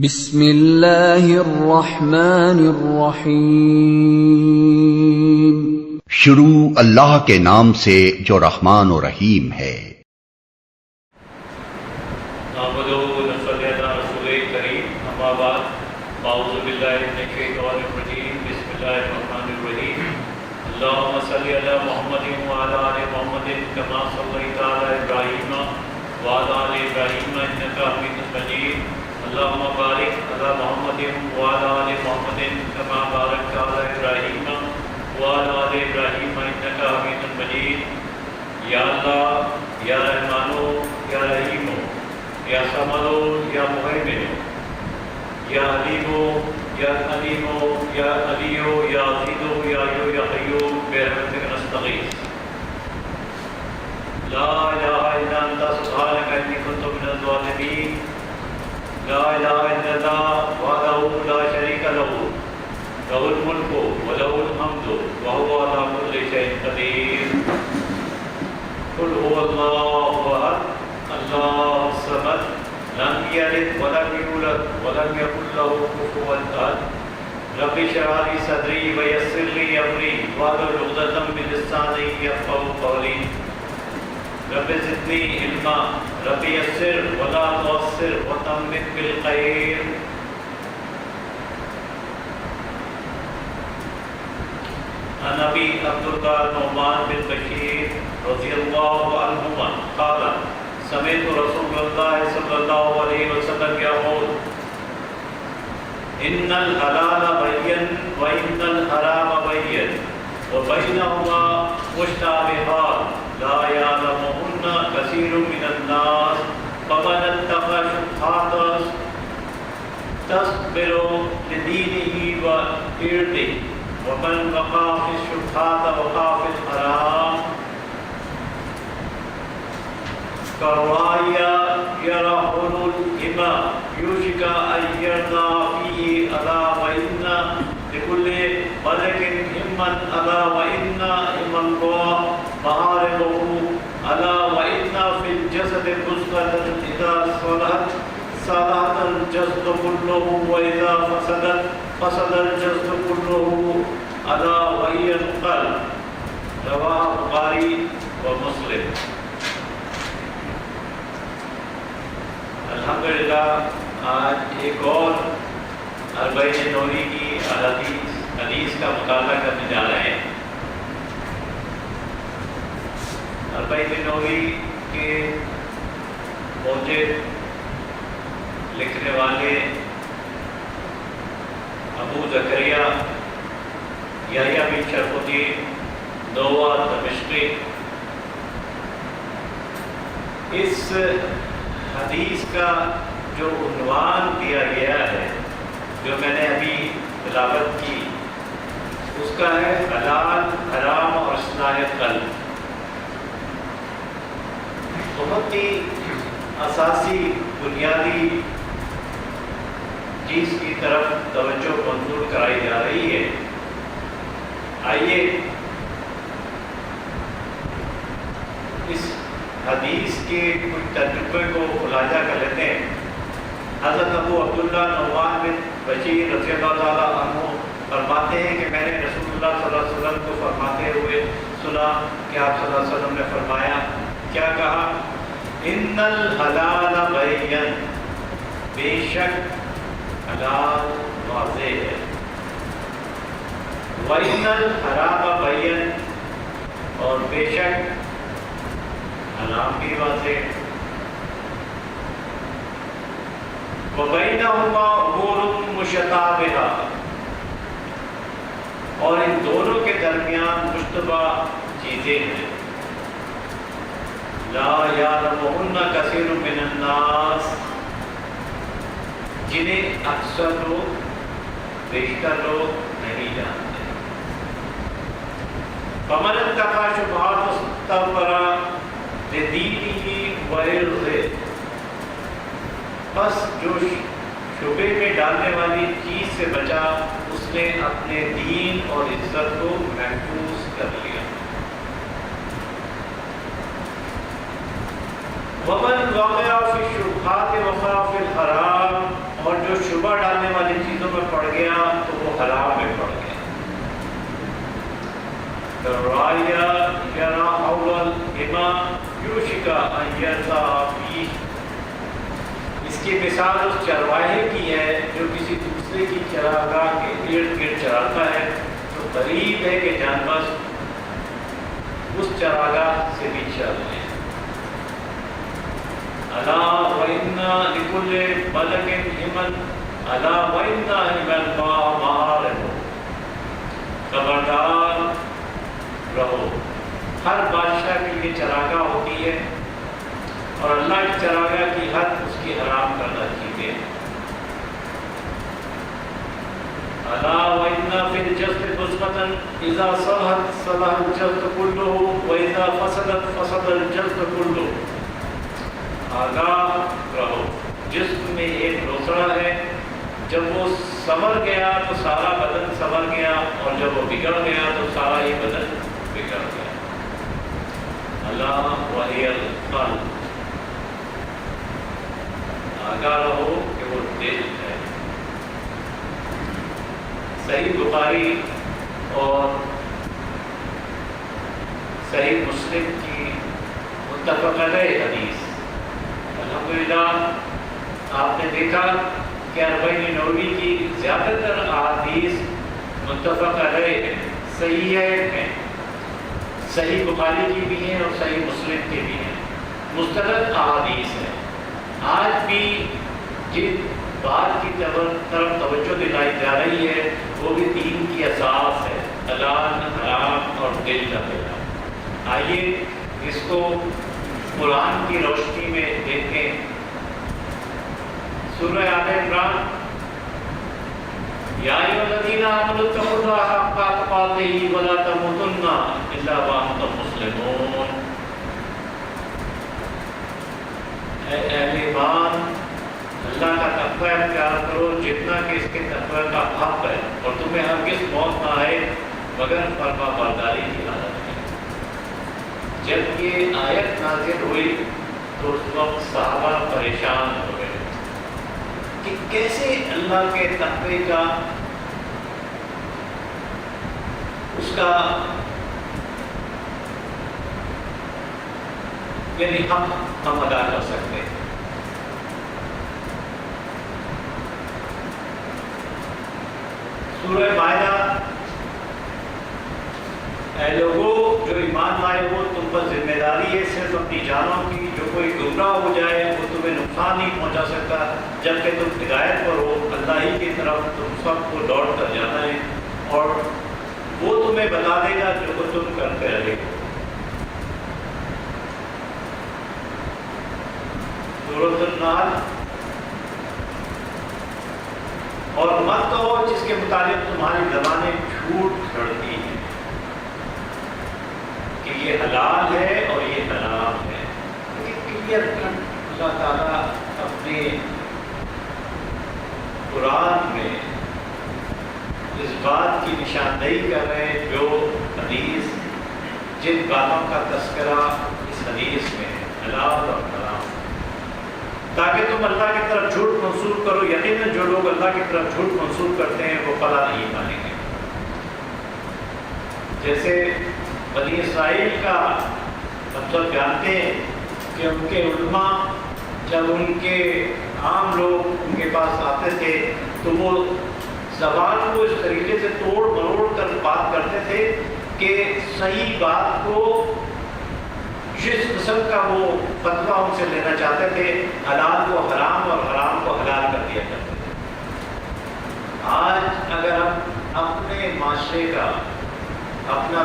بسم اللہ الرحمن الرحیم۔ شروع اللہ کے نام سے جو رحمان و رحیم ہے۔ نحمدہ و نصلی علی رسول کریم، اما بعد، اعوذ باللہ من الشیطان الرجیم، بسم اللہ الرحمن الرحیم۔ اللہم صلی علی محمد وعلی آل محمد کما صلیت علی ابراہیم وعلی آل ابراہیم انک حمید مجید۔ اللہم بارک علی محمد وعلی آل محمد کما بارکت علی ابراہیم وعلی آل ابراہیم انک حمید مجید۔ یا اللہ، یا رحمانو، یا رحیمو، یا سمدو، یا مہیمنو، یا علیمو، یا علیمو، یا علیو، یا عزیزو، یا یو، یا قیوم، برحمتک نستغیث۔ لا الہ الا انت سبحانک انی کنت من الظالمین۔ لا الہ الا اللہ وحدہ لا شریک لہ، لہ الملک ولہ الحمد وہو علی کل شیء قدیر۔ قل هو اللہ احد اللہ الصمد لم یلد ولم یولد ولم یکن له کفوا احد۔ رب اشرح لی صدری ویسر لی امری واحلل عقدۃ من لسانی یفقهوا قولی۔ رب زدنی علما، رب یسر ولا تعسر وتمم بالخیر۔ عن ابی عبداللہ نعمان بن بشیر رضی اللہ عنہما قال سمعت رسول اللہ صلی اللہ علیہ وسلم یقول ان الحلال بین وان الحرام بین وبینہما مشتبہات لا یعلمہن کثیر من الناس فمن اتقى الشبہات تصبر لدینہ وعرضہ ومن وقع في الشبهات وقع في الحرام كالراعي يرعى الإماء يوشك أن يرضى فيه ألا وإن لكل ملك إما ألا وإن إما الله محارمه ألا وإن في الجسد مضغة إذا صلحت صلح الجسد كله وإذا فسدت فسد الجسد كله ألا وهي القلب۔ رواه البخاری و مسلم۔ الحمدللہ آج ایک اور اربعین نوری کی حدیث کا مطالعہ کرنے جا رہے ہیں۔ اربعین نوری کے موجب لکھنے والے ابو زکریا یحییٰ بن شرف الدین نووہ دمشقی اس حدیث کا جو عنوان دیا گیا ہے، جو میں نے ابھی تلاوت کی، اس کا ہے حلال، حرام اور اصلاح قلب۔ بہت ہی اساسی بنیادی چیز کی طرف توجہ منظور کرائی جا رہی ہے۔ آئیے اس حدیث کے کچھ تجربے کو خلاصہ کر لیتے ہیں۔ حضرت ابو عبداللہ نعمان بن بشیر رضی اللہ تعالیٰ عنہ فرماتے ہیں کہ میں نے رسول اللہ صلی اللہ علیہ وسلم کو فرماتے ہوئے سنا کہ آپ صلی اللہ علیہ وسلم نے فرمایا، کیا کہا؟ ان الحلال بین، بے شک حلال واضح ہے، وَإِنَّ الْحَرَامَ بَيِّن، اور بے شک حرام بھی واضح، وَبَيْنَهُمَا أُمُورٌ مُشْتَبِهَةٌ، اور ان دونوں کے درمیان مشتبہ چیزیں ہیں، لا يعلمهن كثير من الناس، جنہیں اکثر لوگ، بیشتر لوگ نہیں جانتے۔ فمن اتقى الشبهات واستبرأ لدینہ وعرضہ، پس جو شبے میں ڈالنے والی چیز سے بچا، اس نے اپنے دین اور عزت کو محفوظ کر لیا۔ ومن وقع فی الشبہات وقع فی الحرام، اور جو جو شبہ ڈالنے والی چیزوں میں پڑ گیا تو وہ حرام میں پڑ گیا. رایا یرا اول اما یوشکا ان یرتا فی، اس کی مثال اس چرواہے کی ہے جو کسی دوسرے کی چراگاہ کے ارد گرد چراتا ہے، تو قریب ہے کہ جانور اس چراگاہ سے بھی چل رہے ہیں. الا وان لکل ملک حمن الا وان حمل معارف، خبردار رہو، ہر بادشاہ کے لیے چراگاہ ہوتی ہے اور اللہ کی چراگاہ کی حد اس کی حرام کرنا چاہیے. الا وان فی الجسد مضغۃ اذا صلحت صلح الجسد كله واذا فسدت فسد الجسد كله. آگاہ رہو، جسم میں ایک روسڑا ہے، جب وہ سنور گیا تو سارا بدن سنور گیا، اور جب وہ بگڑ گیا تو سارا ہی بدن بگڑ گیا. اللہ وحی القلب، آگاہ رہو کہ وہ دل ہے. صحیح بخاری اور صحیح مسلم کی متفق علیہ حدیث. الحمدللہ آپ نے دیکھا کہ اربعین نووی کی زیادہ تر احادیث متفق علیہ ہیں، صحیح ہیں، صحیح بخاری کی بھی ہیں اور صحیح مسلم کی بھی ہیں، مستند احادیث ہیں. آج بھی جن بات کی طرف توجہ دلائی جا رہی ہے وہ بھی دین کی اساس ہے، حلال حرام اور دل کا پیدا. آئیے اس کو قرآن کی روشنی میں دیکھیں. سورہ آل عمران، یا ایھا الذین آمنوا اتقوا اللہ حق تقاته ولا تموتن الا وانتم مسلمون. اے اہل ایمان، اللہ کا تقوی اختیار کرو جتنا کہ اس کے تقوی کا حق ہے، اور تمہیں ہرگز موت نہ آئے مگر فرما برداری کی حالت میں. جب یہ آیت نازل ہوئی تو اس وقت صحابہ پریشان ہو گئے کہ کیسے اللہ کے تقوی کا اس کا یعنی حق ہم ادا کر سکتے ہیں. سورہ مائدہ، اے لوگو جو ایمان لائے ہو تم پر ذمہ داری ہے صرف اپنی جانوں کی. جو کوئی گمراہ ہو جائے وہ تمہیں نقصان نہیں پہنچا سکتا جبکہ تم ہدایت پر ہو. اللہ ہی کی طرف تم سب کو لوٹ کر جانا ہے اور وہ تمہیں بتا دے گا جو تم کرتے رہے ہو. سورۃ النحل، اور مت کہو جس کے متعلق تمہاری زبانیں جھوٹ گھڑتی ہیں کہ یہ حلال ہے اور یہ حرام ہے. اللہ تعالیٰ اپنے قرآن میں اس بات کی نشاندہی کر رہے ہیں جو حدیث، جن باتوں کا تذکرہ اس حدیث میں حلال اور حرام، تاکہ تم اللہ کی طرف جھوٹ منسوب کرو. یقیناً جو لوگ اللہ کی طرف جھوٹ منسوب کرتے ہیں وہ فلاح نہیں پائیں گے. جیسے بنی اسرائیل کا ہم سب جانتے ہیں کہ ان کے علماء جب ان کے عام لوگ ان کے پاس آتے تھے تو وہ زبان کو اس طریقے سے توڑ مروڑ کر بات کرتے تھے کہ صحیح بات کو جس قسم کا وہ فتویٰ ان سے لینا چاہتے تھے، حلال کو حرام اور حرام کو حلال کر دیا کرتے تھے. آج اگر ہم اپنے معاشرے کا اپنا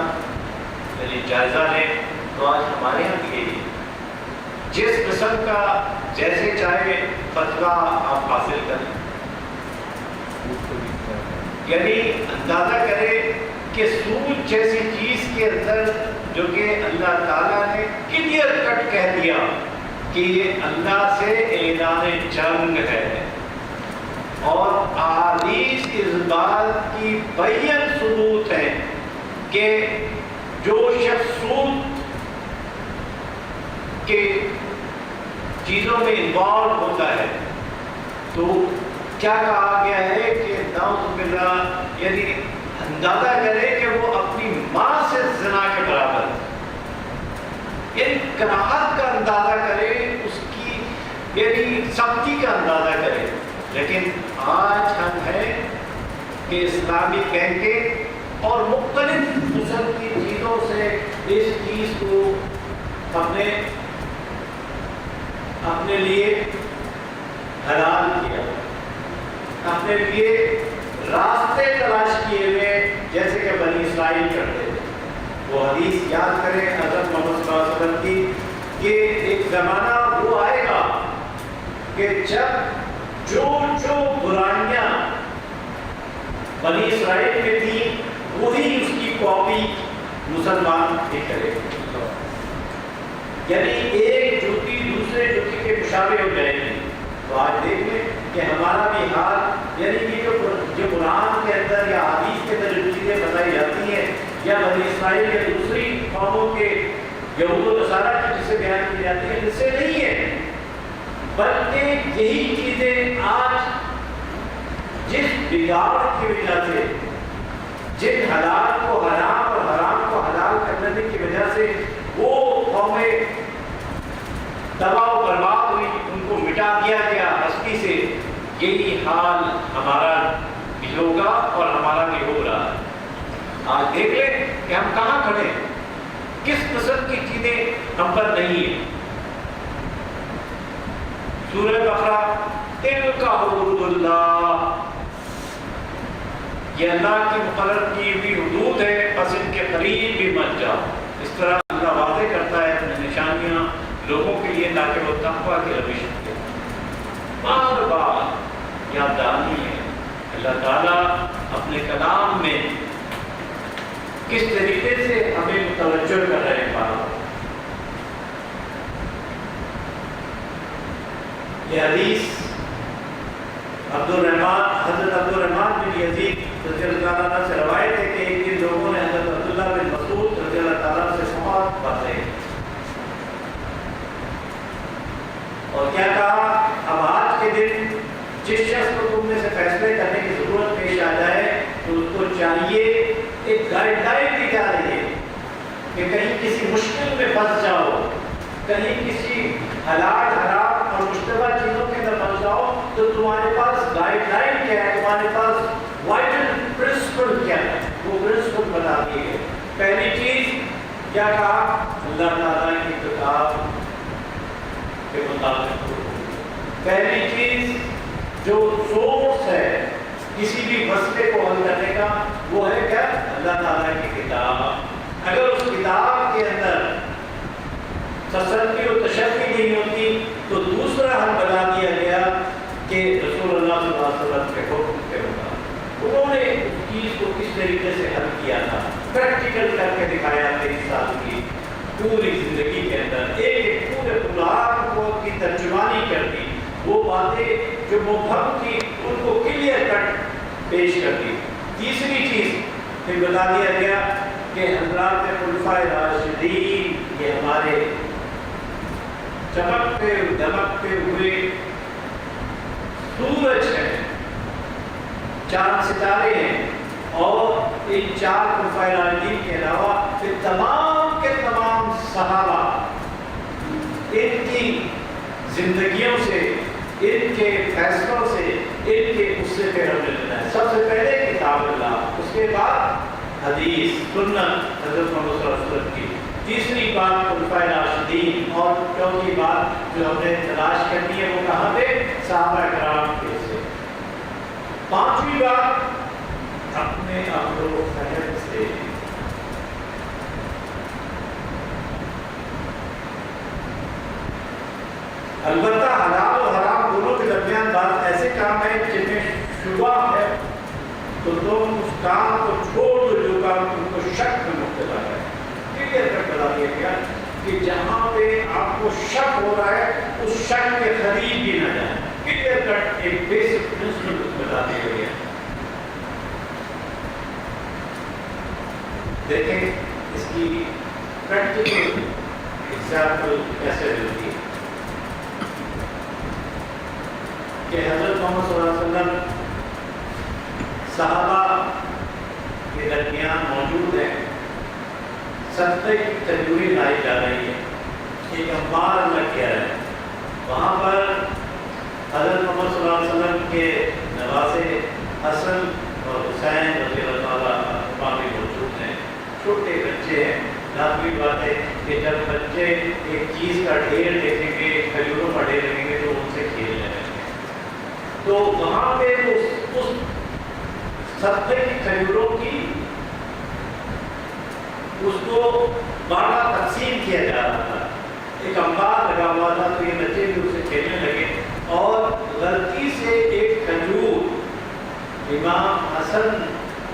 جائزہ لیں تو آج ہمارے یہاں بھی یہی جس قسم کا جیسے چاہے فتویٰ آپ حاصل کریں، یعنی اندازہ کرے کہ سود جیسی چیز کے اندر جو کہ اللہ تعالیٰ نے کلیئر کٹ کہہ دیا کہ یہ اللہ سے اعلان جنگ ہے، اور احادیث اس بات کی بین ثبوت ہے کہ جو شخص سود کے چیزوں میں انوالو ہوتا ہے تو کیا کہا گیا ہے کہ نعوذ باللہ یعنی اندازہ کرے کہ وہ اپنی ماں سے زنا کے برابر، یعنی کراہت کا اندازہ کرے، اس کی یعنی سختی کا اندازہ کرے. لیکن آج ہم ہیں کہ اسلامی بینکیں اور مختلف قسم کی چیزوں سے اس چیز کو ہم نے اپنے لیے حلال کیا، اپنے لیے راستے تلاش کیے ہوئے، جیسے کہ بنی اسرائیل کرتے تھے. وہ حدیث یاد کریں حضرت محمد صلی اللہ علیہ وسلم کی کہ ایک زمانہ وہ آئے گا کہ جب جو برائیاں بنی اسرائیل میں تھیں وہی اس کی کاپی مسلمان بھی کرے، یعنی ایک جوتی دوسرے جوتی کے مشابہ ہو جائے گی. تو آج دیکھ لیں کہ ہمارا بھی حال، یعنی کہ جو قرآن کے اندر یا حدیث کے اندر جو چیزیں بتائی جاتی ہیں یا بنی اسرائیل یا دوسری قوموں کے یہود و نصارہ کی جسے بیان کی جاتی ہیں، اس سے نہیں ہے، بلکہ یہی چیزیں آج جس بگاوٹ کی وجہ سے، جن حلال کو حرام اور حرام کو حلال کرنے کی وجہ سے وہ قومیں تباہ و برباد ہوئی، ان کو مٹا دیا گیا ہستی سے، یہی حال ہمارا بھی ہوگا اور ہمارا بھی ہو رہا ہے. آج دیکھ لیں کہ ہم کہاں کھڑے ہیں، کس قسم کی چیزیں ہم پر نہیں ہیں. سورہ بقرہ تلک حدود اللہ، یہ اللہ کی مقرر کی ہوئی حدود ہے، بس ان کے قریب بھی مت جاؤ. اس طرح اللہ واضح کرتا ہے اپنی نشانیاں لوگوں کے لیے تاکہ وہ تقویٰ کی روش کریں. بار بار یاد دہانی ہے اللہ تعالیٰ اپنے کلام میں کس طریقے سے ہمیں متوجہ کر رہے ہیں. بار یہ حدیث حضرت عبدالرحمن بن یزید رضی اللہ عنہ سے روایت ہے کہ ایک دن لوگوں نے حضرت عبداللہ بن مسعود رضی اللہ تعالیٰ سے بہت باتیں اور کیا کہا، اب آج کے دن جس شخص کو تم میں سے فیصلے کرنے کی ضرورت پیش آ جائے تو اس کو چاہیے، ایک گائیڈ لائن دی جا رہی ہے کہ کہیں کسی مشکل میں پھنس جاؤ، کہیں کسی حلال حرام اور مشتبہ چیزوں کے اندر پھنس جاؤ تو تمہارے پاس گائیڈ لائن کیا ہے، تمہارے پاس وائٹل پرنسپل کیا ہے، وہ پرنسپل بتا دیے گئے. پہلی چیز کیا کہا، اللہ تعالیٰ کی کتاب کے مطابق. پہلی چیز جو سورس ہے کسی بھی مسئلے کو حل کرنے کا وہ ہے کیا، اللہ تعالیٰ کی کتاب. اگر اس کتاب کے اندر تسلی و تشفی نہیں ہوتی تو دوسرا حل بتا دیا گیا کہ رسول اللہ صلی اللہ علیہ وسلم کے حکم کے ہوگا. انہوں نے اس چیز کو کس طریقے سے حل کیا تھا، پریکٹیکل کر کے دکھایا. 23 سال کی پوری زندگی کے اندر ایک پورے قرآن کو کی ترجمانی کر دی، وہ باتیں جو مبہم تھی ان کو کلیئر کٹ پیش کر دی. تیسری چیز پھر بتا دیا گیا کہ حضرات خلفائے راشدین یہ ہمارے چمکتے دمکتے ہوئے سورج ہیں، چاند ستارے ہیں، اور ان 4 خلفائے راشدین کے علاوہ پھر تمام کے تمام صحابہ ان کی زندگیوں سے، ان کے فیصلوں سے، ان کے غصے پہ ہمیں لینا ہے. سب سے پہلے کتاب اللہ، اس کے بعد حدیث سنت حضرت محمد صلی اللہ علیہ وسلم کی، تیسری بات خلفائے راشدین، اور چوتھی بات جو ہم نے تلاش کرنی ہے وہ کہاں پہ، صحابہ کرام کے سے. پانچویں بات اپنے عقل و فہم سے. البتہ حلال و حرام دونوں کے درمیان بات ایسے کام ہے جن میں شبہ ہے تو تم اس کام کو چھوڑ دو جو کام تم کو شک میں مبتلا ہے. کلیئر کر بتا دیا گیا کہ جہاں پہ آپ کو شک ہو رہا ہے اس شک کے قریب بھی نہ جائیں. کلیئر کٹ ایک بیسک پرنسپل بتا دیا گیا. دیکھیں اس کی پریکٹیکل ایگزامپل کیسے ملتی ہے کہ حضرت محمد صلی اللہ علیہ وسلم صحابہ کے درمیان موجود ہیں، صدقے کی کھجوریں لائی جا رہی ہے، ایک انبار لگ گیا ہے، وہاں پر حضرت محمد صلی اللہ علیہ وسلم کے نواسے حسن اور حسین رضی اللہ تعالیٰ عنہما بھی موجود ہیں، چھوٹے بچے ہیں۔ لازمی بات ہے کہ جب بچے ایک چیز کا ڈھیر دیکھیں گے، کھجوروں کا ڈھیر دیکھیں گے تو ان سے کھیلنے لگیں گے، تو وہاں پہ اس صدقے کی کھجوروں کی اس کو بارہ تقسیم کیا جا رہا تھا، ایک انبار لگا ہوا تھا، تو یہ بچے بھی اسے کھیلنے لگے اور غلطی سے ایک کھجور امام حسن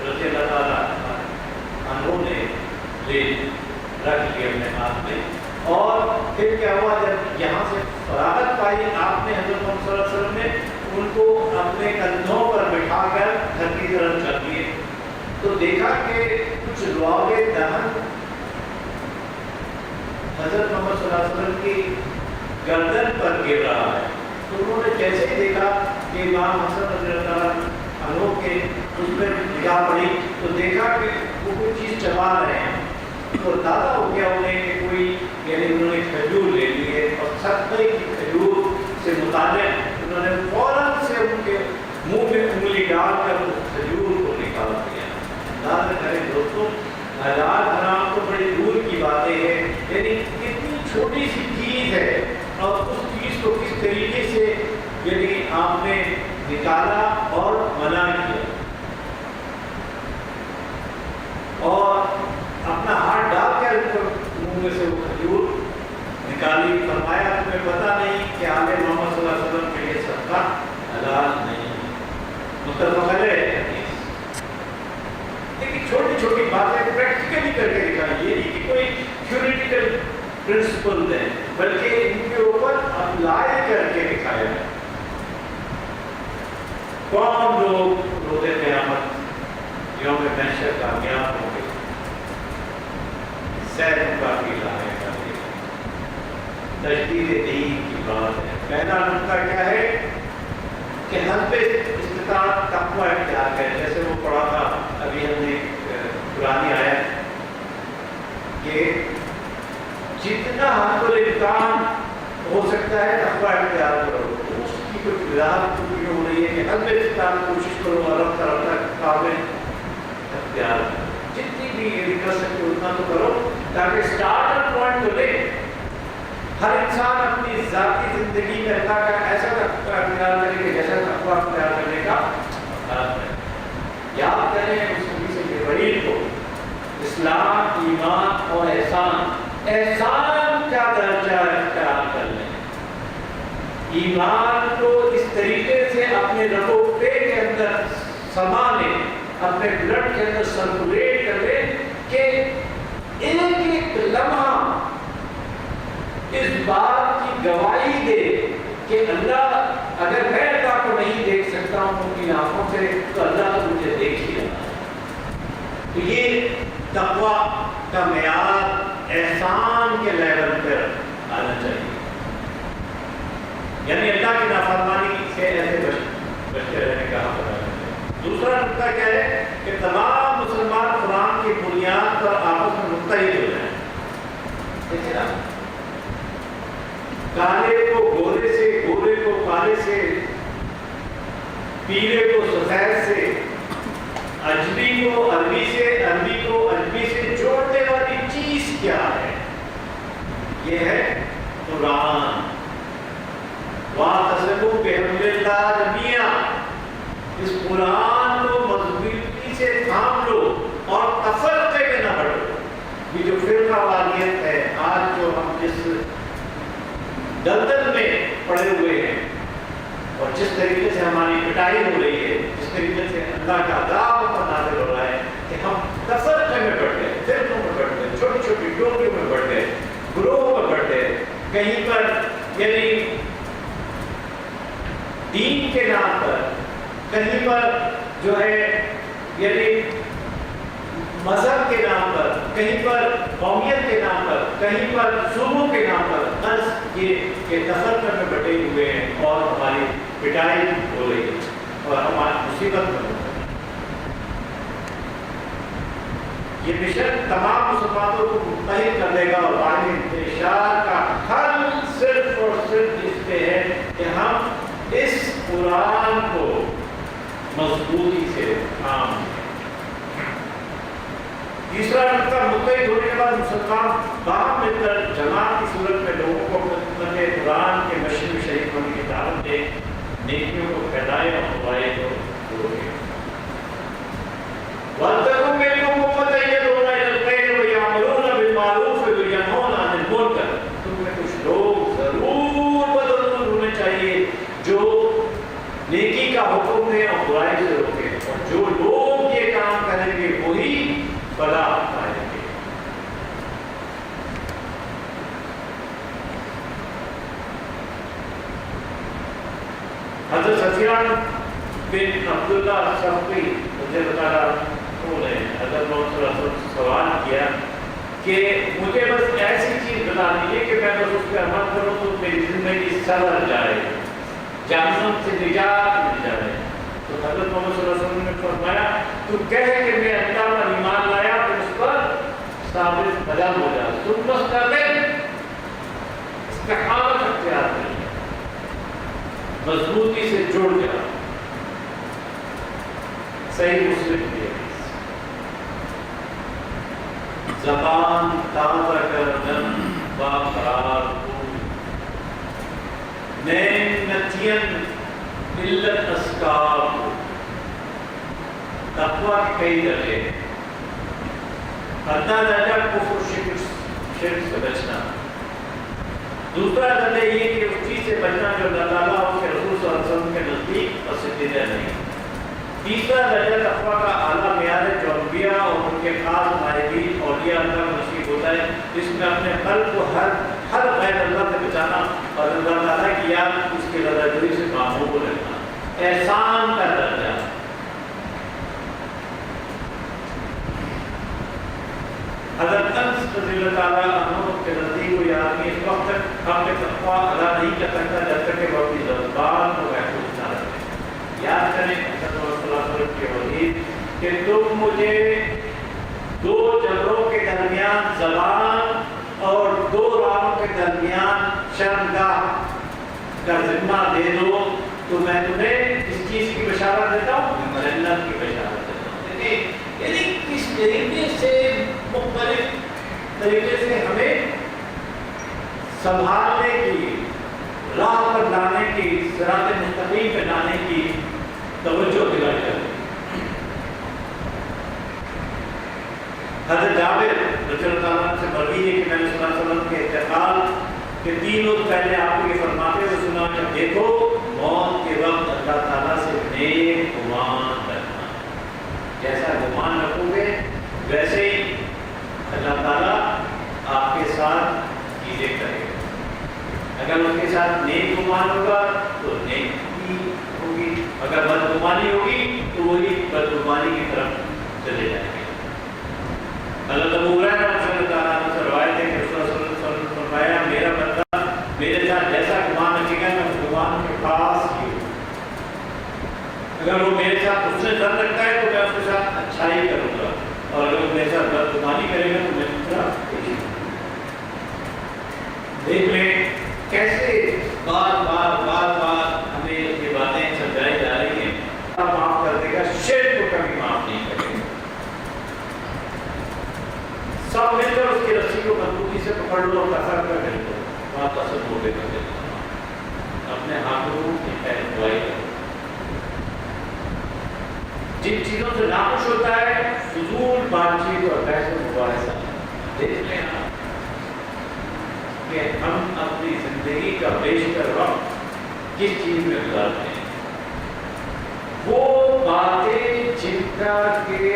رضی اللہ تعالیٰ عنہ نے لے رکھ لی اپنے ہاتھ میں، اور پھر کیا ہوا، جب یہاں سے فراغت پائی آپ نے حضرت محمد صلی اللہ علیہ وسلم نے ان کو اپنے کندھوں پر بٹھا کر گھر کی طرف کر دیے، تو دیکھا کہ کچھ لعاب دہن حضرت محمد صلی اللہ علیہ وسلم کی گردن پر گر رہا ہے، تو انہوں نے جیسے ہی دیکھا کہ امام حسن رضی اللہ عنہ کے اس میں نگاہ پڑی تو دیکھا کہ وہ کوئی چیز چبا رہے ہیں، تو اندازہ ہو گیا انہیں کہ کوئی یعنی انہوں نے کھجور لے لی ہے، اور صدقے کی کھجور سے متعلق انہوں نے فوراً سے ان کے منہ میں انگلی ڈال کر اس کھجور کو نکال دیا۔ اندازہ کریں دوستوں، حلال حرام تو بڑی دور کی باتیں ہیں، یعنی کتنی چھوٹی سی چیز ہے اور اس چیز کو کس طریقے سے یعنی آپ نے نکالا اور منع کیا، اور اپنا ہاتھ ڈال کر منہ میں سے وہ کھجور نکالی، فرمایا تمہیں پتہ نہیں کہ آل محمد صلی اللہ علیہ وسلم کے لیے صدقہ حلال نہیں، متفق علیہ۔ لیکن چھوٹی چھوٹی باتیں پریکٹیکلی کر کے دکھائی، یہ نہیں کہ کوئی تھیوریٹیکل پرنسپل دیں، بلکہ ان کے اوپر اپلائی کر کے دکھایا ہے۔ کون لوگ روز قیامت یوم محشر کامیاب ہوں گے؟ سیروں کا علاقے کا تجدید دین کی بات ہے۔ پہلا نقطہ کیا ہے کہ حسب استطاعت تقوی اختیار کریں، جیسے وہ پڑھا تھا ابھی ہم نے پرانی آیت کہ جتنا حد الامکان ہو سکتا ہے تقوی اختیار کرو، اس کی کوئی وضاحت ہو رہی ہے کہ حسب استطاعت کوشش کرو اللہ طرف تک قابل اختیار کرو، جتنی بھی کر سکتے اتنا تو کرو، تاکہ سٹارٹر پوائنٹ تو لے۔ ہر انسان اپنی ذاتی زندگی میں اللہ کا ایسا تقویٰ اختیار کرے کہ جیسا تقویٰ اختیار کرنے کا ہے۔ یاد کریں اس حدیث کے غریب کو، اسلام، ایمان اور احسان، احسان کا درجہ اختیار کر لیں، ایمان کو اس طریقے سے اپنے رگو پے کے اندر سما لیں، اپنے بلڈ کے اندر سرکولیٹ کر لیں کہ ایک ایک لمحہ اس بات کی گواہی دے کہ اللہ، اگر میں اللہ کو نہیں دیکھ سکتا ہوں اپنی آنکھوں سے تو اللہ تو مجھے دیکھ ہی رہا ہے۔ تو یہ تقویٰ کا معیار احسان کے لیول پر آنا چاہیے، یعنی اللہ کی نافرمانی سے ایسے بچتے رہنے کا حق ہے۔ دوسرا نقطہ کیا ہے کہ تمام مسلمان قرآن کی بنیاد پر آپس میں متحد ہو جائیں۔ دیکھیں نا، کالے کو گورے سے، گورے کو کالے سے، پیلے کو سفید سے، اجمی کو عربی سے، عربی کو اجمی سے جوڑنے والی چیز کیا ہے؟ یہ ہے قرآن۔ وَاعْتَصِمُوا بِحَبْلِ اللَّهِ جَمِيعًا، اس قرآن کو مضبوطی سے تھام لو اور تفرقے میں نہ بڑھو۔ یہ جو فرقہ واریت ہے، آج جو ہم جس دلدل میں پڑے ہوئے ہیں اور جس طریقے سے ہماری پٹائی ہو رہی ہے، جس طریقے سے اللہ کا عذاب پر نازل ہو رہا ہے کہ ہم تفرقے میں بڑھ گئے، فرقوں میں بڑھ گئے، چھوٹی چھوٹی ٹوکریوں میں بڑھ گئے، گروہوں میں بڑھ گئے، کہیں پر یعنی دین کے نام پر، کہیں پر جو ہے یعنی مذہب کے نام پر، کہیں پر قومیت کے نام پر، کہیں پر صوبوں کے نام پر، بس یہ کہ تفرقے میں بٹے ہوئے ہیں اور ہماری پٹائی ہو رہی ہے اور ہم آج مصیبت میں ہو رہے ہیں۔ یہ مشن تمام مسلمانوں کو متحد کر دے گا اور باہمی انتشار کا حل صرف اور صرف اس پہ ہے کہ ہم اس قرآن کو مضبوطی سے تھام لیں۔ تیسرا نقطہ، متحد ہونے کے بعد مسلمان باہم مل کر جماعت کی صورت میں لوگوں کو خدمت قرآن کے مشن میں شریک ہونے کی دعوت دے، نیکیوں کو پھیلائے اور برائیوں کو روکے۔ وَلْتَكُن مِّنكُمْ أُمَّةٌ يَدْعُونَ إِلَى الْخَيْرِ وَيَأْمُرُونَ بِالْمَعْرُوفِ وَيَنْهَوْنَ عَنِ الْمُنكَرِ۔ تم میں کچھ لوگ ضرور بدل ہونے چاہیے جو نیکی کا حکم دیں اور برائی سے روکیں، اور جو لوگ یہ کام کریں گے وہی فلاح پائیں گے۔ حضرت سفیان بن عبداللہ الثقفی رضی اللہ عنہ نے حضرت محمد صلی اللہ علیہ وسلم سے سوال کیا کہ مجھے بس ایسی چیز بتا دیجیے کہ میں بس اس پہ عمل کروں تو میری زندگی سنور جائے، جہنم سے نجات مل جائے۔ تو حضرت محمد صلی اللہ علیہ وسلم نے فرمایا تو کہے کہ میں اللہ پر ایمان لایا تو اس پر ثابت قدم ہو جا، تم مستقل استقامت اختیار کریں، مضبوطی سے جڑ جا۔ صحیح مسلم کی حدیث۔ زبان تازہ کر دم باقرار ہو، نین نتین ملت اسکار ہو۔ تقویٰ کے کئی درجے، پہلا درجہ کفر شرک سے بچنا، دوسرا درجہ یہ کہ اس چیز سے بچنا جو اللہ تعالیٰ اور اس کے رسول صلی اللہ علیہ وسلم کے نزدیک پسندیدہ نہیں، تیسرا درجہ تقویٰ کا اعلیٰ معیار ہے جو انبیاء اور ان کے خاص مائبین اولیاء اللہ کو نصیب ہوتا ہے، جس میں اپنے قلب کو ہر غیر اللہ سے بچانا اور اللہ تعالیٰ کی یاد اس کی رضا جوئی سے معمول رہنا، احسان کا درجہ۔ حضرت انس رضی اللہ تعالیٰ عنہ کے نزدیک کوئی آدمی اس وقت تک اپنے تقویٰ ادا نہیں کر سکتا جب تک کہ وہ اپنی زبان کو محفوظ نہ رکھے۔ یاد کریں حضرت صلی اللہ علیہ وسلم کے وحید کہ تم مجھے دو جبروں کے درمیان زبان اور دو راہوں کے درمیان شرمگاہ کا ذمہ دے دو تو میں تمہیں اس چیز کی بشارت دیتا ہوں، جنت کی بشارت دیتا ہوں۔ یعنی کس طریقے سے مختلف طریقے سے ہمیں سنبھالنے کی، راہ پر لانے کی، صراط مستقیم پہ لانے کی توجہ دلائی جاتی ہے۔ حضرت جابر رضی اللہ عنہ سے مروی ہے کہ میں نے صلی اللہ علیہ وسلم کے انتقال کے 3 روز پہلے آپ کو یہ فرماتے ہوئے سنا کہ دیکھو موت کے وقت اللہ تعالیٰ سے نیک گمان رکھنا، جیسا گمان رکھو گے ویسے ہی اللہ تعالیٰ آپ کے ساتھ چیزیں کرے گا۔ اگر اس کے ساتھ نیک گمان ہوگا تو نیکی ہوگی، اگر بدگمانی ہوگی تو وہی بدگمانی کی طرف چلے جائیں گے۔ حضرت ابو ہریرہ رضی اللہ تعالیٰ عنہ سے روایت ہے کہ رسول اللہ صلی اللہ علیہ وسلم نے فرمایا میرا بندہ میرے ساتھ جیسا گمان رکھے گا میں اس گمان کے پاس ہی ہوں، اگر وہ میرے ساتھ اس سے ڈر رکھتا ہے تو میں اس کے ساتھ اچھائی کروں گا، اور اگر وہ میرے ساتھ بدگمانی کرے گا تو میں اس طرح دیکھ لیں کیسے بار بار ہمیں یہ باتیں سمجھائی جا رہی ہیں۔ معاف کر دے گا، شرک کو کبھی معاف نہیں کرے گا۔ سب مل کر اس کی رسی کو مضبوطی سے پکڑ لو اور قصر کر دے دو، وہاں قصر بولے کر دے دو، اپنے ہاتھوں کی پہنوائی کرو۔ جن چیزوں سے ناخوش ہوتا ہے فضول بات چیت اور بحث و مباحثہ، دیکھ لیں آپ کہ ہم اپنی زندگی کا بیشتر وقت کس چیز میں گزارتے ہیں۔ وہ باتیں جن کا کہ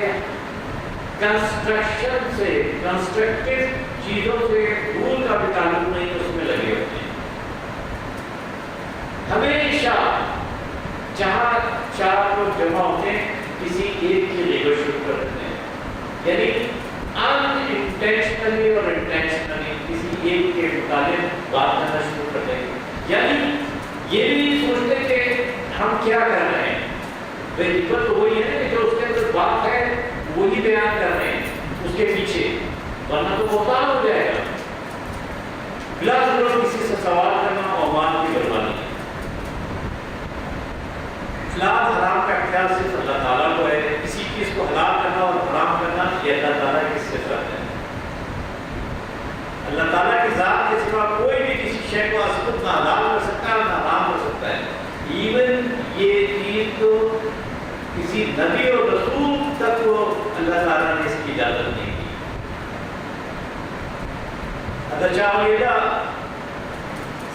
کنسٹرکشن سے، کنسٹرکٹیو چیزوں سے رول کا بھی تعلق نہیں، اس میں لگے ہوتے ہیں۔ ہمیشہ جہاں 4 لوگ جمع ہوتے ہیں کسی ایک کی غیبت شروع کر دیتے ہیں، یعنی ان انٹینشنلی اور انٹینشنلی کسی ایک کے متعلق بات کرنا شروع کر دیں گے، یعنی یہ بھی سوچتے کہ کیا کر رہے ہیں؟ بھائی حکمت تو وہی ہے نا کہ جو اس کے اندر بات ہے وہی بیان کر رہے ہیں اس کے پیچھے، ورنہ تو بہتان ہو جائے گا، بلا ضرورت کسی سے سوال کرنا اور مان کی بربادی۔ حلال حرام کا اختیار صرف اللہ تعالیٰ کو ہے، کسی چیز کو حلال کرنا اور حرام کرنا یہ اللہ تعالیٰ کی صفت ہے۔ اللہ تعالیٰ کی ذات کے سوا کوئی بھی کسی شے کو اثبت نہ حلال کر سکتا ہے نہ حرام کر سکتا ہے۔ ایون یہ چیز تو کسی نبی اور رسول تک کو اللہ تعالیٰ نے اس کی اجازت نہیں دی۔ حضرت شاہ ولی اللہ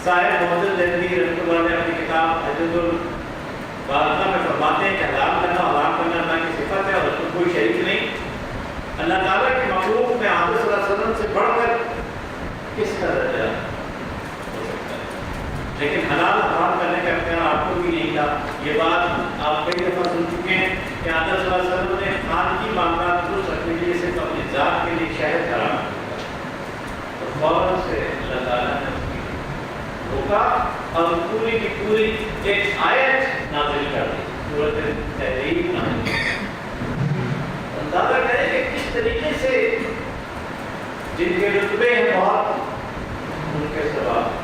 صاحب محمد دہلوی رحمۃ اللہ علیہ اپنی کتاب حجت البالغہ میں فرماتے ہیں کہ حلال کرنا حرام کرنا اللہ کی صفت ہے اور اس میں کوئی شریک نہیں۔ اللہ تعالیٰ کے مخلوق میں آپ صلی اللہ علیہ وسلم سے بڑھ کر کس کا درجہ ہو سکتا ہے؟ لیکن حلال حرام کرنے کا اختیار آپ کو بھی نہیں تھا۔ یہ بات آپ کئی دفعہ سن چکے ہیں کہ آدھا صلی اللہ علیہ وسلم نے خانگی معاملات درست رکھنے کے لیے صرف اپنی ذات کے لیے شہد حرام کیا اور فوراً سے اللہ تعالیٰ نے اس کی روکا اور پوری کی پوری ایک آیت نازل کر دی، سورۃ تحریم نازل کی۔ اندازہ کریں کہ کس طریقے سے جن کے رتبے ہیں بہت ان کے ثواب،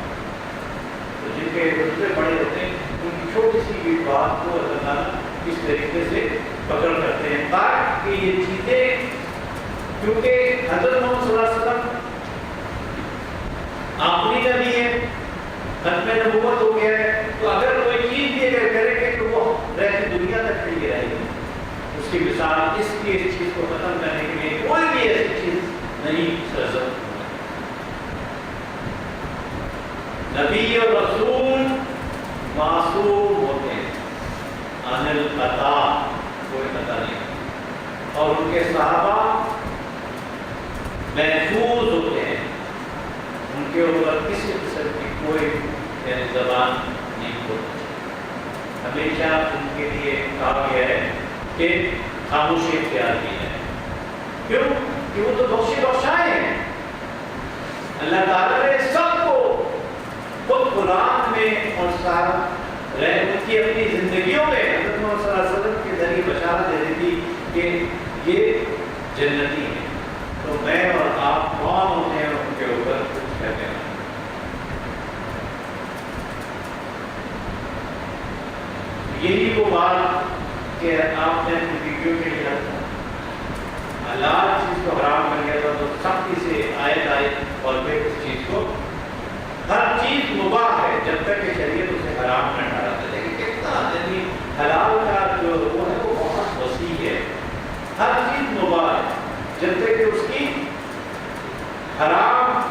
تو جن کے رتبے بڑے ہوتے ہیں ان کی چھوٹی سی بھی بات کو اللہ تعالیٰ کس طریقے سے پکڑ کرتے ہیں تاکہ یہ چیزیں، کیونکہ حضرت محمد صلی اللہ علیہ وسلم آخری نبی ہے، ختم نبوت ہو گیا ہے، تو اگر کوئی چیز بھی اگر کریں گے تو وہ رہتی دنیا تک کے لیے رہے گی۔ اس کی مثال اس کی اس چیز کو ختم کرنے کے لیے کوئی بھی ایسی چیز نہیں سرزد۔ نبی اور رسول معصوم ہوتے ہیں، عن الخطا، کوئی خطا نہیں، اور ان کے صحابہ محفوظ ہوتے ہیں، ان کے اوپر کسی قسم کی کوئی زبان نہیں ہوتی، ہمیشہ ان کے لیے کہا گیا ہے کہ خاموشی اختیار کی ہے۔ کیوں؟ کہ وہ تو بخشے بخشائے ہیں۔ اللہ تعالیٰ نے سب کو خود قرآن میں اور ساتھ ان کی اپنی زندگیوں میں حضرت محمد صلی اللہ علیہ وسلم کے ذریعے بشارت دے دی تھی کہ یہ جنتی ہے، تو میں اور آپ کون ہوتے ہیں ان کے اوپر کچھ کہتے ہیں۔ یہی وہ بات کہ آپ نے اپنی ویڈیو کے لیے حلال چیز کو حرام کر دیا تھا تو سختی سے آیت آئی اور پھر اس چیز کو، ہر چیز مباح ہے جب تک کہ شریعت اسے حرام نہ ٹھہرا دے، لیکن کتنا یعنی حلال کا جو وہ ہے وہ بہت وسیع ہے، ہر چیز مباح ہے جب تک کہ اس کی حرام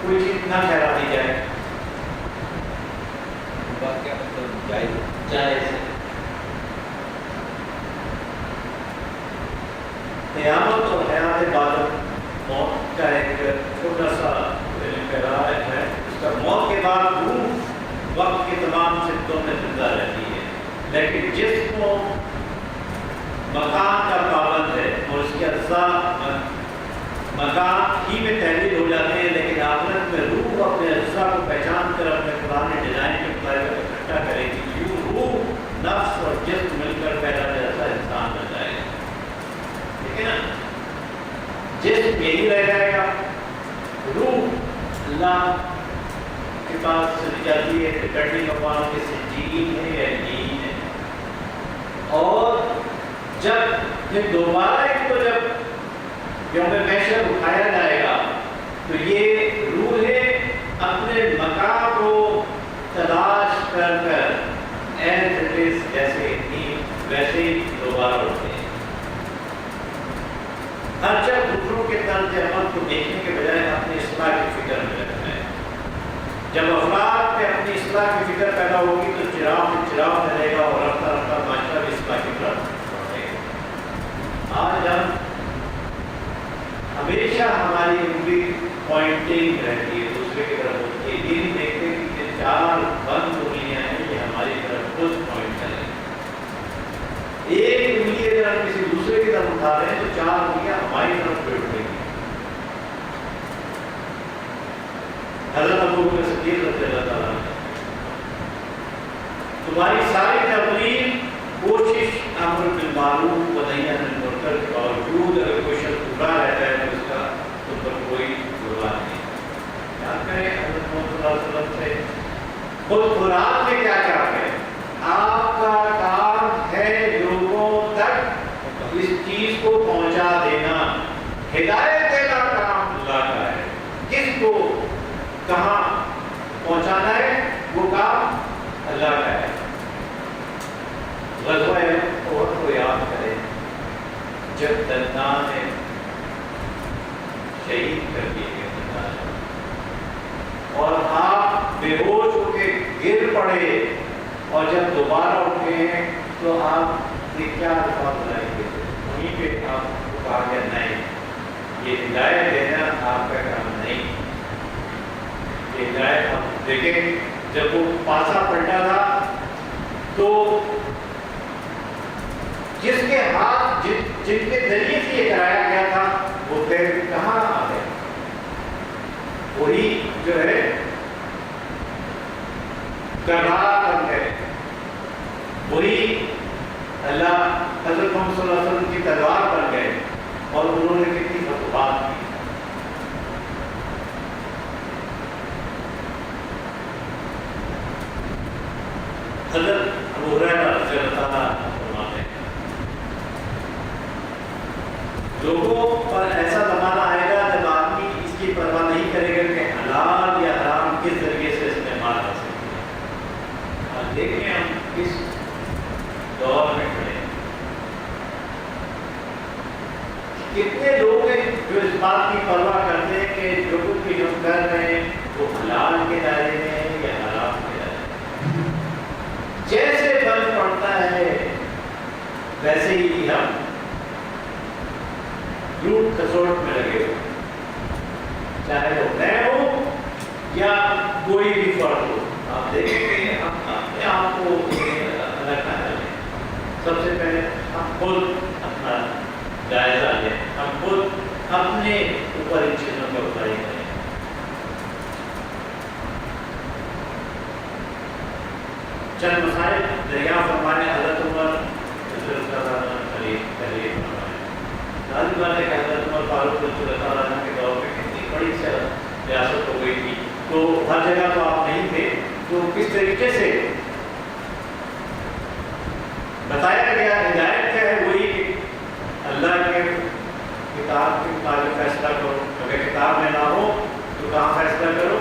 کوئی چیز نہ ٹھہرا دی جائے۔ بات کیا مطلب جائز ہے۔ قیامت اور حیات بعد موت کا ایک چھوٹا سا روایت ہے، اس کا موت کے بعد روح وقت کے تمام شدتوں میں زندہ رہتی ہے، لیکن جسم و مکان کا پابند ہے اور اس کے اجزاء مکان ہی میں تحلیل ہو جاتے ہیں، لیکن آخرت میں روح اپنے اجزاء کو پہچان کر اپنے پرانے ڈیزائن کے مطابق اکٹھا کرے گی، یوں روح نفس اور جسم مل کر پیدا جیسا انسان بن جائے گا، ٹھیک ہے نا؟ جسم یہی رہ جائے گا، روح اللہ کے پاس چلی جاتی ہے، ڈپینڈنگ اپان کے سجین ہے یا نہیں ہے، اور جب پھر دوبارہ ان کو جب یوم محشر اٹھایا جائے گا تو یہ روحیں اپنے مقام کو تلاش کر کر ایز اٹ از جیسے تھی ویسے ہی دوبارہ اٹھتے ہیں۔ ہر جب دوسروں کے طرز عمل کو دیکھنے کے بجائے اپنی اصلاح کی فکر میں رکھنا ہے۔ جب افراد میں اپنی اصلاح کی فکر پیدا ہوگی تو چراغ رہے گا اور رفتہ رفتہ معاشرہ بھی اصلاح کی طرف بڑھے گا۔ آج ہم ہمیشہ ہماری انگلی پوائنٹنگ رہتی ہے، دوسرے کی طرف ہوتی ہے، یہ نہیں دیکھتے کہ یہ چار بند انگلیاں ہیں یہ ہماری طرف خود پوائنٹ کریں۔ ایک انگلی اگر ہم کسی دوسرے کی طرف اٹھا رہے ہیں تو چار انگلیاں ہماری طرف پہ اٹھیں گی۔ حضرت ابو بکر صدیق رضی اللہ تعالیٰ تمہاری ساری تبلیغ کوشش امر بالمعروف و نہی عن المنکر کے باوجود اگر کوئی شخص برا رہتا ہے تو اس کا تم پر کوئی جرمانہ نہیں. یاد کریں حضرت محمد صلی اللہ علیہ وسلم سے خود قرآن میں کیا چاہتے ہیں؟ آپ کا کام ہے لوگوں تک اس چیز کو پہنچا دینا. ہدایت دینا کام اللہ کا ہے. کس کو کہاں پہنچانا ہے وہ کام اللہ کا ہے. غزوہ احد کو یاد کریں جب دندان نے شہید کر دیے گئے اور آپ بے ہوش ہو کے گر پڑے اور جب دوبارہ اٹھے ہیں تو آپ نے کیا الفاظ بنائے گے؟ وہیں پہ آپ کو کہا گیا نہیں یہ ہدایت دینا آپ کا کام نہیں. یہ ہدایت آپ دیکھیں جب وہ پاسا پلٹا تھا تو جس کے ہاتھ جن کے ذریعے سے یہ کرایا گیا تھا وہ پھر کہاں آ گئے؟ وہی جو ہے کرار بن گئے. وہی اللہ حضرت محمد صلی اللہ علیہ وسلم کی تلوار بن گئے اور انہوں نے کتنی فتوحات کی. حضرت ابو ہریرہ رضی اللہ عنہ فرماتے ہیں لوگوں پر ایسا زمانہ آئے گا جب آدمی اس کی پرواہ نہیں کرے گا کہ حلال یا حرام کس ذریعے سے استعمال کر سکتے ہیں. اور دیکھیں ہم کس دور میں کھڑے ہیں. کتنے لوگ ہیں جو اس بات کی پرواہ کرتے ہیں کہ جو کچھ بھی ہم کر رہے ہیں وہ حلال کے دائرے میں ہے یا حرام کے دائرے میں. جیسے بل پڑتا ہے ویسے ہی ہم لوٹ کھسوٹ میں لگے ہوئے چاہے وہ میں ہو یا کوئی بھی فرد ہو. آپ دیکھیں گے ہم اپنے آپ کو الگ نہ کریں. سب سے پہلے ہم خود اپنا جائزہ لیں. ہم خود اپنے اوپر ان چیزوں کو اپلائی کریں. چند مسائل دریا فرمانے حضرت عمر ظاہر بات ہے کہ حضرت عمر فاروق رضی اللہ عنہ کے دور میں کتنی بڑی ریاست ہو گئی تھی تو ہر جگہ تو آپ نہیں تھے. تو کس طریقے سے بتایا گیا ہدایت کیا ہے؟ وہی کہ اللہ کے کتاب کے مطابق فیصلہ کرو. اگر کتاب میں نہ ہو تو کہاں فیصلہ کرو؟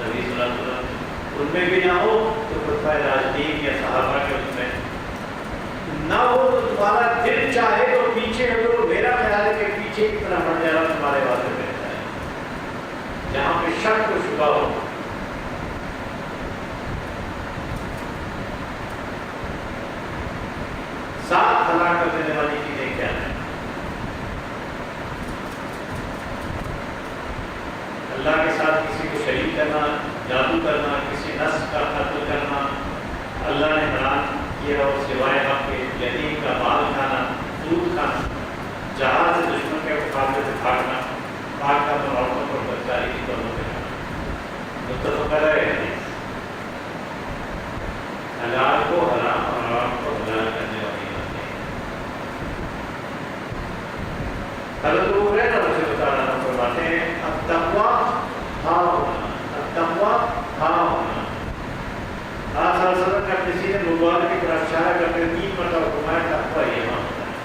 نبی صلی اللہ علیہ وسلم. ان میں بھی نہ ہو تو خلفائے راشدین یا صحابہ کے اس میں نہ ہو تو تمہارا دل چاہے تو پیچھے ہٹو. میرا خیال ہے کہ پیچھے کی طرح ہٹ جانا تمہارے واسطے بہتر ہے. جہاں پہ شک و شبہ ہو ساتھ ہلاک کر دینے والی چیزیں کیا ہیں؟ اللہ کے ساتھ کسی کو شریک کرنا, جادو کرنا, کسی نفس کا قتل کرنا اللہ نے حرام کیا, اور سوائے حق کے یتیم کا مال کھانا, سود کھانا, جہاد سے دشمن کے مقابلے سے بھاگنا, پاک کا عورتوں پر بدکاری کی دونوں پہ متفق ہے. حلال کو حرام اور حرام کو حلال کرنے والی باتیں. حضرت ابو ہریرہ رضی اللہ عنہ فرماتے ہیں التقویٰ ہاں ہونا, التقویٰ ہاں ہونا. آپ صلی اللہ علیہ وسلم نے اپنے سینے مبارک کی طرف اشارہ کرتے 3 مرتبہ فرمایا تقویٰ یہاں ہوتا ہے.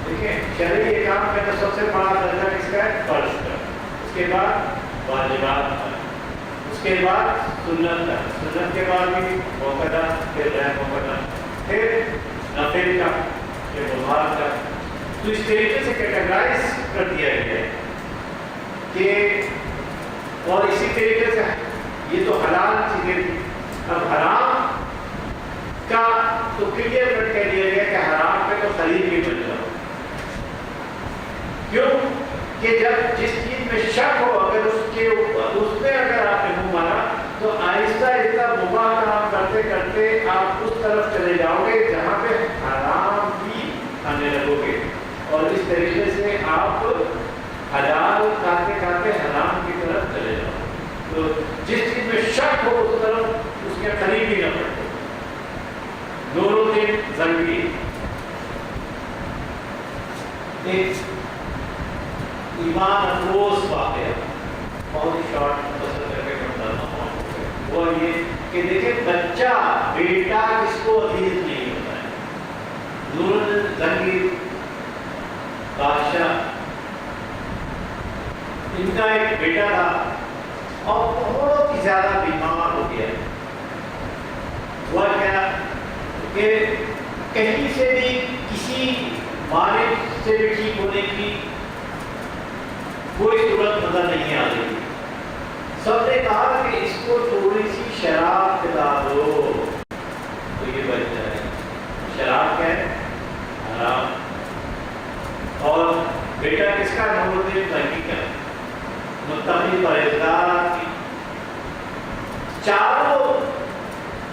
دیکھیں شرعی احکام میں تو سب سے بڑا درجہ کس کا ہے؟ فرض کا. اس کے بعد واجبات کا, اس کے بعد سنت کا, سنت کے بعد بھی موقع, پھر غیر موقع, پھر نفل کا, پھر مبارک کا. تو اس طریقے سے کیٹیگرائز کر دیا گیا ہے کہ, اور اسی طریقے سے یہ تو حلال چیزیں تھی. اب حرام کا تو کلیئر کٹ کہہ دیا گیا کہ حرام پہ تو خرید بھی بن جاؤ. کیوں کہ جب جس چیز میں شک ہو, اگر اس پہ اگر آپ نے منہ مارا تو آہستہ آہستہ مباح کام کرتے کرتے آپ اس طرف چلے جاؤ گے جہاں پہ حرام بھی کھانے لگو گے, اور اس طریقے سے آپ حلال کھاتے کھاتے حرام کی طرف چلے جاؤ. تو جس چیز میں مطلبی ایک ایمان افروز واقعہ بہت ہی شارٹ مختصر کر کے بتاتا ہوں، وہ یہ کہ دیکھیں بچہ بیٹا کس کو عزیز نہیں ہوتا ہے. نور الجنگی بادشاہ ان کا ایک بیٹا تھا اور بہت ہی زیادہ بیمار ہو گیا. ہوا کیا کہ کہیں سے بھی کسی مالک سے بھی ٹھیک ہونے کی کوئی صورت نظر نہیں آ رہی. سب نے کہا کہ اس کو تھوڑی سی شراب پلا دو تو یہ بچ جائے. شراب کیا ہے؟ حرام. اور بیٹا کس کا؟ نور الدین زنگی کا. متقی پرہیزگار کی چاروں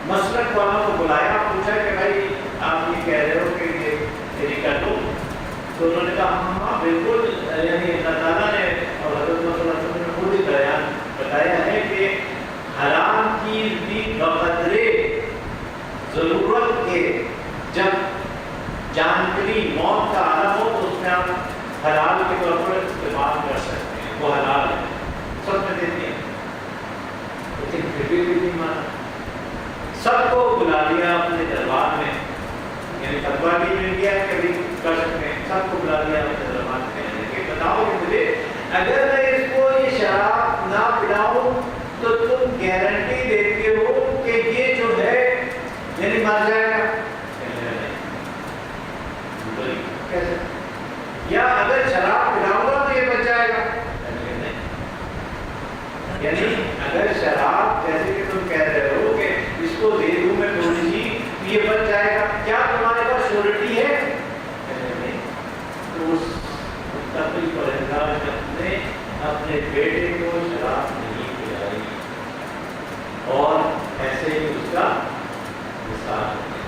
مسلک والوں کو بلایا، پوچھا کہ بھائی آپ یہ کہہ رہے ہو کہ یہ میری کر دو؟ تو انہوں نے کہا ہاں بالکل، یعنی اللہ تعالیٰ نے اور حضرت صلی اللہ علیہ وسلم نے خود ہی بتایا ہے کہ حرام چیز بھی بقدرے ضرورت کے جب جانکری موت کا عالم ہو تو اس میں آپ حلال کے طور پر استعمال کر سکتے ہیں، وہ حلال ہے، سب میں دیتی ہیں. لیکن پھر بھی نہیں مانا. سب کو بلا لیا اپنے دربار میں، یعنی فتویٰ بھی مل گیا کہ ابھی کر سکتے ہیں. سب کو بلا لیا اپنے دربار میں کہ بتاؤ کہ مجھے اگر میں اس کو یہ شراب نہ پلاؤں تو تم گارنٹی دیتے ہو کہ یہ جو ہے یعنی مر جائے گا؟ کیسے؟ یا اگر شراب پلاؤں گا تو یہ بچ جائے گا؟ یعنی اگر شراب جیسے کہ تم کہہ رہے ہو کہ اس کو دے دوں میں تھوڑی سی یہ بچ جائے گا، کیا تمہارے پاس شورٹی ہے؟ تو اس متقی پرہیزگار نے اپنے بیٹے کو شراب نہیں پلائی اور ایسے ہی اس کا مثال ہے.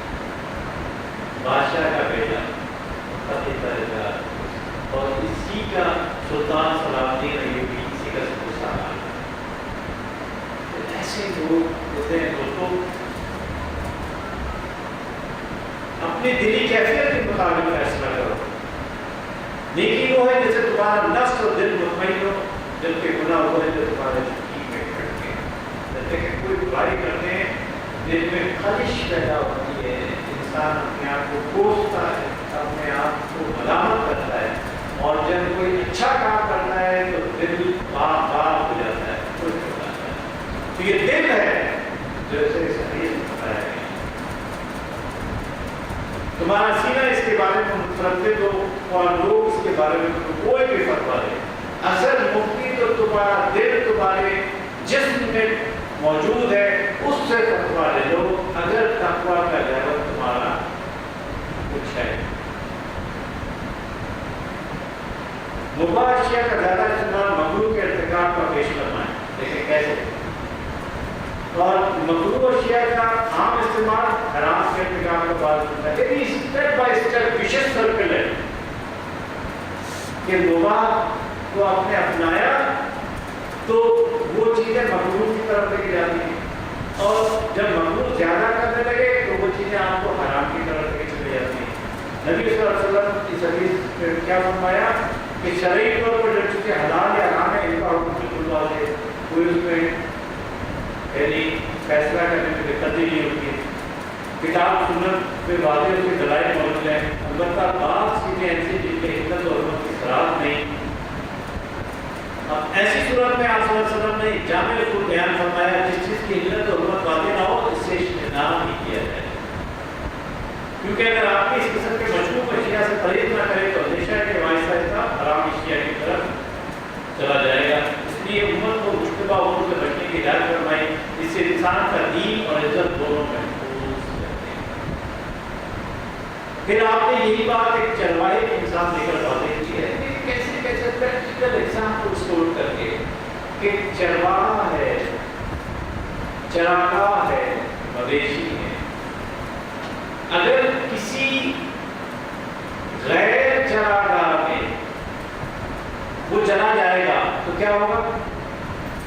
بادشاہ کا بیٹا متقی پرہیزگار اور اسی کا سلطان صلاح الدین ایوبی اسی کا مثال ہے. ایسے لوگ ہوتے ہیں دوستوں، اپنی دلی کیفیت کے مطابق فیصلہ کرو. نیکی وہ ہے جیسے تمہارا نفس اور دل مطمئن ہو، جبکہ گناہ وہ ہے جو تمہارے شکی میں کھڑکے. جیسے کہ کوئی برائی کرتے ہیں دل میں خلش پیدا ہوتی ہے، انسان اپنے آپ کو کوستا ہے، اپنے آپ کو ملامت کرتا ہے، اور جب کوئی اچھا کام کرتا ہے تو دل باغ ہو جاتا ہے، خوش ہو جاتا ہے. تو یہ دل ہے جو اسے اس حدیث میں بتایا گیا. تمہارا سینہ اس کے بارے میں متردد ہو اور لوگ اس کے بارے میں کوئی بھی فتویٰ دے، اصل مفتی تو تمہارا دل تمہارے جسم میں موجود ہے، اس سے فتویٰ لے لو اگر تقویٰ کا لیول تمہارا کچھ ہے. مباح اشیاء کا زیادہ استعمال مکروہ کے ارتکاب کا پیش کرنا ہے. دیکھیں کیسے، اور مکروہ اشیاء کا عام استعمال حرام کے ارتکاب کا باعث ہوتا ہے. یعنی step by step vicious circle ہے کہ مباح کو آپ نے اپنایا تو وہ چیزیں مکروہ کی طرف لے کے جاتی ہیں، اور جب مکروہ زیادہ کرنے لگے تو وہ چیزیں آپ کو حرام کی طرف لے کے چلے جاتی ہیں. نبی صلی اللہ علیہ وسلم اس حدیث میں کیا فرمایا کہ شرعی طور پر جب چیزیں حلال یا حرام ہے ان کا حکم بالکل واضح ہے، کوئی اس میں یعنی فیصلہ کرنے میں دقت ہی نہیں ہوتی ہے. کتاب سنت پہ واضح اس کے دلائل موجود ہیں، البتہ بعض چیزیں ایسی جن کی حکمت اور حکمت کی صراحت نہیں. اب ایسی صورت میں آپ صلی اللہ علیہ وسلم نے جامع اصول بیان فرمایا جس چیز کی علت اور حکمت واضح نہ ہو اس سے اجتناب ہی کیا جائے. کیونکہ اگر آپ اس قسم کے مشروب اشیاء سے پرہیز نہ کرے تو ہمیشہ کے آہستہ آہستہ حرام اشیاء کی طرف چلا جائے گا. اس لیے امت کو مشتبہ امور سے بچنے کی ہدایت فرمائی، اس سے انسان کا دین اور عزت دونوں محفوظ رہتے ہیں. پھر آپ نے یہی بات ایک چرواہے کے انسان لے کر واضح کی ہے کہ کیسے کیسے پریکٹیکل ایگزام کو اسٹور کر کے کہ چرواہا ہے، چراگاہ ہے، مویشی ہے. اگر کسی غیر چراگاہ میں وہ چلا جائے گا تو کیا ہوگا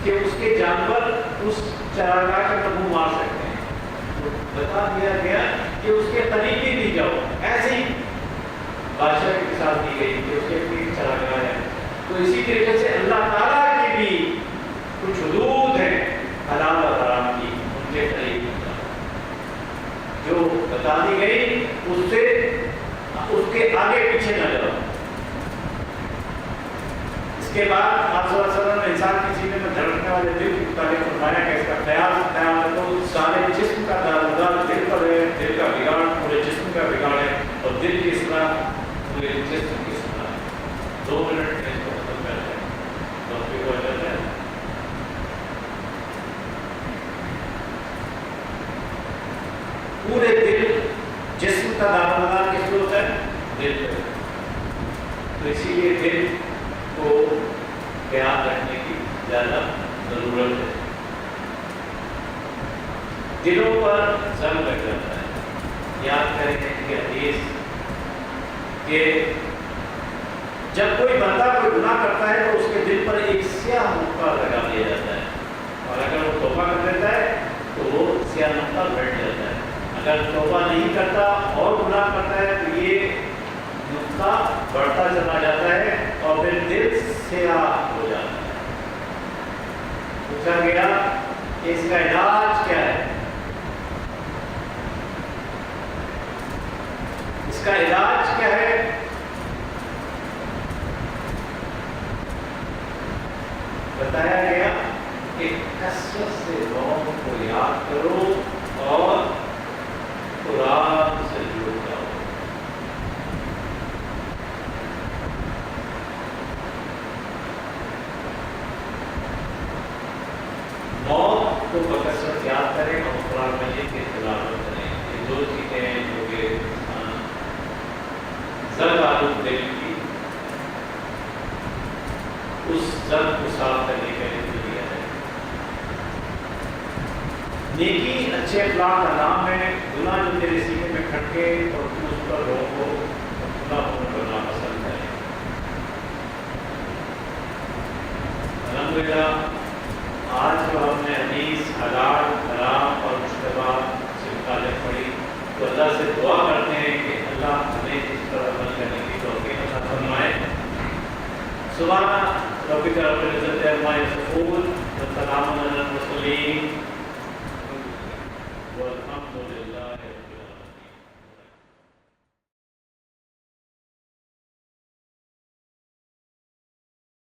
کہ اس کے جانور اس چراگاہ کے منہ مار سکتے ہیں، بتا دیا گیا کہ اس کے قریب بھی نہیں جاؤ. ایسے ہی بادشاہ کی مثال دی گئی کہ اس کے قریب چلا گیا ہے. تو اسی طریقے سے اللہ تعالیٰ کی بھی کچھ حدود ہیں حلال اور حرام کی، ان کے قریب جو بتا دی گئی اس کے آگے پیچھے نہ جاؤ. اس کے بعد آپ صلی اللہ علیہ وسلم نے انسان کے سینے میں دھڑکنے والے دل کے متعلق فرمایا کہ اس کا خیال تو سارے جسم کا دارالمدار دل پر ہے. دل کا بگاڑ پورے جسم کا بگاڑ ہے، اور دل کی اصلاح پورے جسم کی اصلاح ہے. 2 منٹ میں اس کو ختم کر دیں تو ہو جاتا ہے. پورے دل جسم کا دارالمدار کس کو ہوتا ہے؟ دل پر. تو اسی لیے دل کو خیال رکھنے کی زیادہ ضرورت ہے. دلوں پر زنگ لگ جاتا ہے. یاد کریں کہ حدیث کہ جب کوئی بندہ کوئی گناہ کرتا ہے تو اس کے دل پر ایک سیاہ نقطہ لگا دیا جاتا ہے، اور اگر وہ توبہ کر دیتا ہے تو وہ سیاہ نقطہ بیٹھ جاتا ہے. اگر توبہ نہیں کرتا اور گناہ کرتا ہے تو یہ نقطہ بڑھتا چلا جاتا ہے اور پھر دل سیاہ ہو جاتا ہے. پوچھا گیا کہ اس کا علاج کیا ہے؟ اس کا علاج کیا ہے؟ بتایا گیا کہ کثرت سے لوگوں کو یاد کرو اور قرآن سے جڑ جاؤ. موت کو بکثرت یاد کریں اور قرآن مجید کی تلاوت کریں. یہ 2 چیزیں ہیں جو کہ زنگ آلود دل کی اس زنگ کو صاف کرنے کے لیے دیا ہے. نیکی اچھے اخلاق کا نام ہے. گناہ جو تیرے سینے میں کھٹکے اور تو اس پر لوگوں کو گناہ ہونے کو ناپسند کرے. الحمدللہ آج جو ہم نے حدیث حلال حرام اور مشتبہات سے متعلق پڑھی تو اللہ سے دعا کرتے ہیں کہ اللہ ہمیں اس پر عمل کرنے کی توفیق عطا فرمائے. سبحان ربک رب العزت عما یصفون وسلام علی المرسلین والحمد للہ.